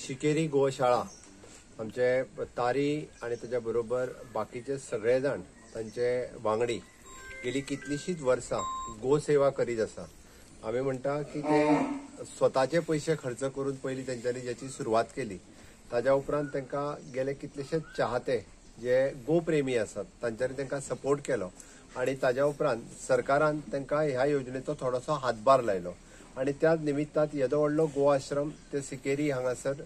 शिकेरी गोशाळा आमचे तारी आणि त्याच्या बरोबर बाकीचे सगळे जण तांचे वांगडी गेली कितलीशीच वर्सां गोसेवा करीत आसा। आम्ही म्हणटा की ते स्वताचे पैसे खर्च करून पयलीं तेंच्यांनी ज्याची सुरवात केली, ताज्या उपरांत तांकां गेले कितलेशेच चाहते जे गोप्रेमी आसात तांच्यांनी तांकां सपोर्ट केलो आणि ताज्या उपरांत सरकारान तांकां ह्या योजनेचो थोडोसो हातभार लायलो आणि त्याच निमित्तात येदो व्हडलो गो आश्रम ते सिकेरी हांगासर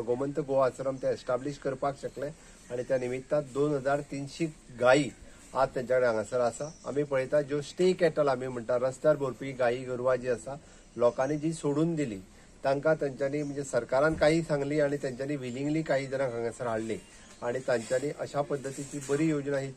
गोमंत गो आश्रम ते एस्टाब्लिश करपाक शकले आणि त्या निमित्तात 2300 गायी आज त्यांच्याकडे हांगासर आसा। आम्ही पळयता ज्यो स्टे कॅटल आम्ही म्हणटा रस्त्यार भोंवपी गायी गोरवां जी आसा लोकांनी जी सोडून दिली तांकां तांच्यांनी म्हणजे सरकारान काही सांगली आणि तांच्यांनी विलिंगली काही जणांक हांगासर हाडली आणि तांच्यांनी अशा पद्धतीची बरी योजना ही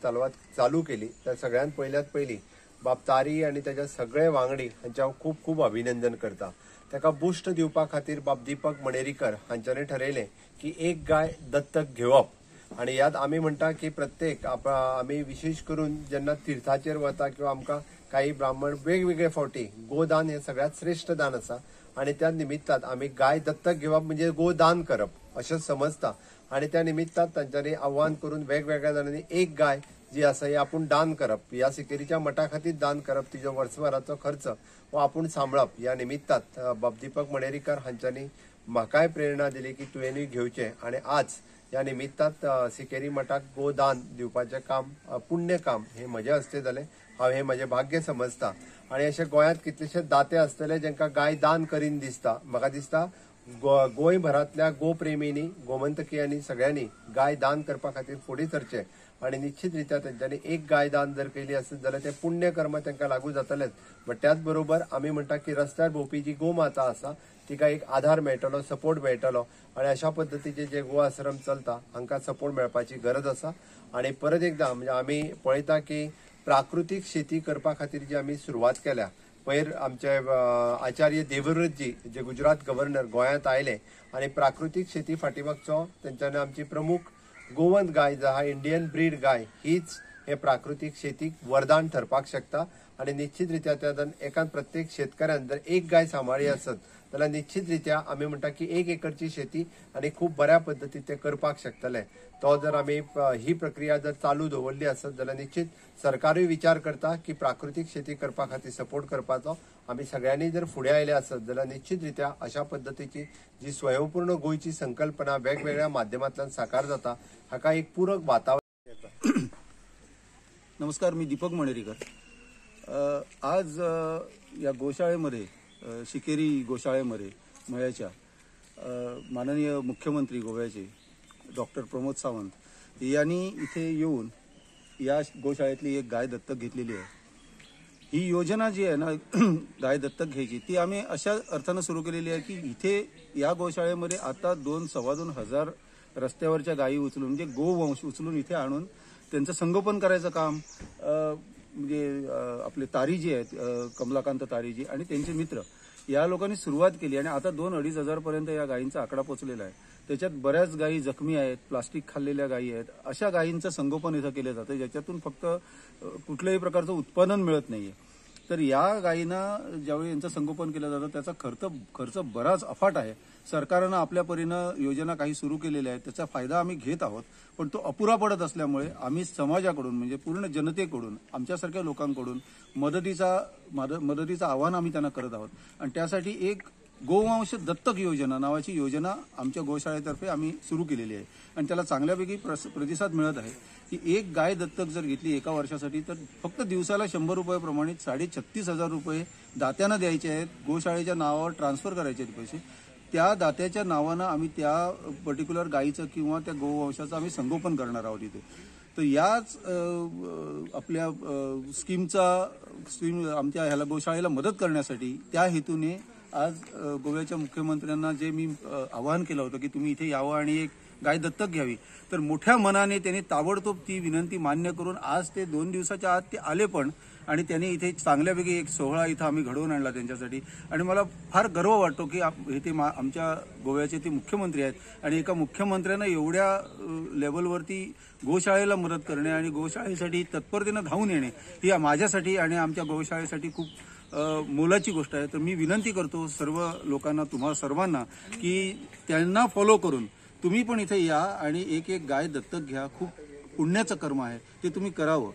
चालू केली। तर सगळ्यात पयली बाब तारी आणि त्याच्या सगळे वांगडी हांचे हांव खूब खूब अभिनंदन करता। ताका बुस्ट दिवपा खातीर बाब दीपक मणेरीकर हांच्यांनी ठरयलें की एक गाय दत्तक घेवप आणि यात आम्ही म्हणटा की प्रत्येक आम्ही विशेष करून जेन्ना तीर्थाचेर वता किंवा आमकां काही ब्राह्मण वेगवेगळे फावटी गोदान हे सगळ्यात श्रेष्ठ दान आसा आणि त्या निमित्तात आम्ही गाय दत्तक घेवप म्हणजे गोदान करप अशें समजता आणि त्या निमित्तात तांच्यांनी आव्हान करून वेगवेगळ्या जणांनी एक गाय जी आसा ही आपूण दान करप, या सिकेरीच्या मठा खातीर दान करप, तिजो वर्सभराचो खर्च हो आपूण सांबाळप। या निमित्तात बाब दीपक मणेरीकर हांच्यांनी म्हाकाय प्रेरणा दिली की तुवेंनूय घेवचें आणि आज या निमित्तात सिकेरी मठाक गोदान दिवपाचें काम पुण्य काम हे म्हजे हस्ते जालें। हांव हे म्हजें भाग्य समजता आणि अशे गोंयांत कितलेशेच दाते आसतले जांकां गाय दान करीन दिसता। म्हाका दिसता गोंयभरांतल्या गोप्रेमींनी गोमंतकीयांनी सगळ्यांनी गाय दान करपा खातीर फुडें सरचें आणि निश्चित रित्या तांच्यांनी एक गाय दान जर केली आसत जाल्यार ते पुण्य कर्म तांकां लागू जातलेच। बट त्याच बरोबर आमी म्हणटा की रस्त्यार भोंवपी जी गोमाता आसा तिका एक आधार मेळटलो, सपोर्ट मेळटलो आणि अशा पद्धतीचे जे गो आश्रम चलता हांकां सपोर्ट मेळपाची गरज आसा। आणि परत एकदा म्हणजे आमी पळयता की प्राकृतीक शेती करपा खातीर जी आमी सुरवात केल्या पयर आमचे आचार्य देवव्रतजी जे गुजरात गव्हर्नर गोंयांत आयले आणि प्राकृतीक शेती फाटीमागचो तेंच्यांनी आमची प्रमुख गोवंत गाय जो हा इंडियन ब्रीड गाय हीच हे प्राकृतीक शेतीक वरदान ठरपाक शकता आणि निश्चित रित्या त्या एकान प्रत्येक शेतकऱ्यान जर एक गाय सांबाळली आसत जाल्यार निश्चित रित्या आमी म्हणटा की 1 एकरची शेती आणि खूप बऱ्या पद्धतीन ते करपाक शकतले। तो जर आमी ही प्रक्रिया जर चालू दवरली आसत जाल्यार निश्चित सरकारूय विचार करता की प्राकृतीक शेती करपा खातीर सपोर्ट करपाचो। आमी सगळ्यांनी जर फुडें आयले आसत जाल्यार निश्चित रित्या अशा पद्धतीची जी स्वयंपूर्ण गोंयची संकल्पना वेगवेगळ्या माध्यमांतल्यान साकार जाता हाका एक पूरक वातावरण। नमस्कार, मी दीपक मणेरीकर। आज या गोशाळेमध्ये शिकेरी गोशाळेमध्ये मयाच्या माननीय मुख्यमंत्री गोव्याचे डॉक्टर प्रमोद सावंत यांनी इथे येऊन या गोशाळेतली एक गाय दत्तक घेतलेली आहे। ही योजना जी आहे ना गाय दत्तक घ्यायची ती आम्ही अशा अर्थानं सुरू केलेली आहे की इथे या गोशाळेमध्ये आता 2-2.25 हजार रस्त्यावरच्या गायी उचलून म्हणजे गोवंश उचलून इथे आणून त्यांचं संगोपन करायचं काम म्हणजे आपले तारी जी आहेत कमलाकांत तारीजी आणि त्यांचे मित्र या लोकांनी सुरुवात केली आणि आता 2-2.5 हजार पर्यंत या गायींचा आकडा पोहोचलेला आहे। त्याच्यात बऱ्याच गायी जखमी आहेत, प्लास्टिक खाल्लेल्या गायी आहेत, अशा गायींचं संगोपन इथं केलं जातं ज्याच्यातून फक्त कुठल्याही प्रकारचं उत्पादन मिळत नाहीये। तर या गायींना ज्यावेळी यांचं संगोपन केलं जातं त्याचा खर्च बराच अफाट आहे। सरकारनं आपल्या परीनं योजना काही सुरू केलेल्या आहेत, त्याचा फायदा आम्ही घेत आहोत, पण तो अपुरा पडत असल्यामुळे आम्ही समाजाकडून म्हणजे पूर्ण जनतेकडून आमच्यासारख्या लोकांकडून मदतीचं आवाहन आम्ही त्यांना करत आहोत आणि त्यासाठी एक गोवंश दत्तक योजना नावाची योजना आमच्या गोशाळेतर्फे आम्ही सुरू केलेली आहे आणि त्याला चांगल्यापैकी प्रतिसाद मिळत आहे की एक गाय दत्तक जर घेतली एका वर्षासाठी तर फक्त दिवसाला 100 रुपये प्रमाणित 36,500 रुपये दात्यांना द्यायचे आहेत। गोशाळेच्या नावावर ट्रान्सफर करायचे आहेत पैसे, त्या दात्याच्या नावानं आम्ही त्या पर्टिक्युलर गायीचं किंवा त्या गोवंशाचं आम्ही संगोपन करणार आहोत इथे। तर याच आपल्या स्कीम आमच्या ह्याला गोशाळेला मदत करण्यासाठी त्या हेतूने आज गोव्याच्या मुख्यमंत्र्यांना जे मी आवाहन केलं होतं की तुम्ही इथे यावं आणि एक गाय दत्तक घ्यावी, तर मोठ्या मनाने त्यांनी ताबडतोब ती विनंती मान्य करून आज ते 2 दिवसाच्या आत ते आले पण आणि त्यांनी इथे चांगल्यापैकी एक सोहळा इथं आम्ही घडवून आणला त्यांच्यासाठी आणि मला फार गर्व वाटतो की इथे आमच्या गोव्याचे ते मुख्यमंत्री आहेत आणि एका मुख्यमंत्र्यांना एवढ्या लेवलवरती गोशाळेला मदत करणे आणि गोशाळेसाठी तत्परतेनं धावून येणे ही माझ्यासाठी आणि आमच्या गोशाळेसाठी खूप मोलाची गोष्ट आहे. तर मी विनंती करतो सर्व लोकांना, तुम्हा सर्वांना, की त्यांना फॉलो करून तुम्ही पण इथे या आणि एक एक गाय दत्तक घ्या. खूप पुण्याचं कर्म आहे, ते तुम्ही करावं.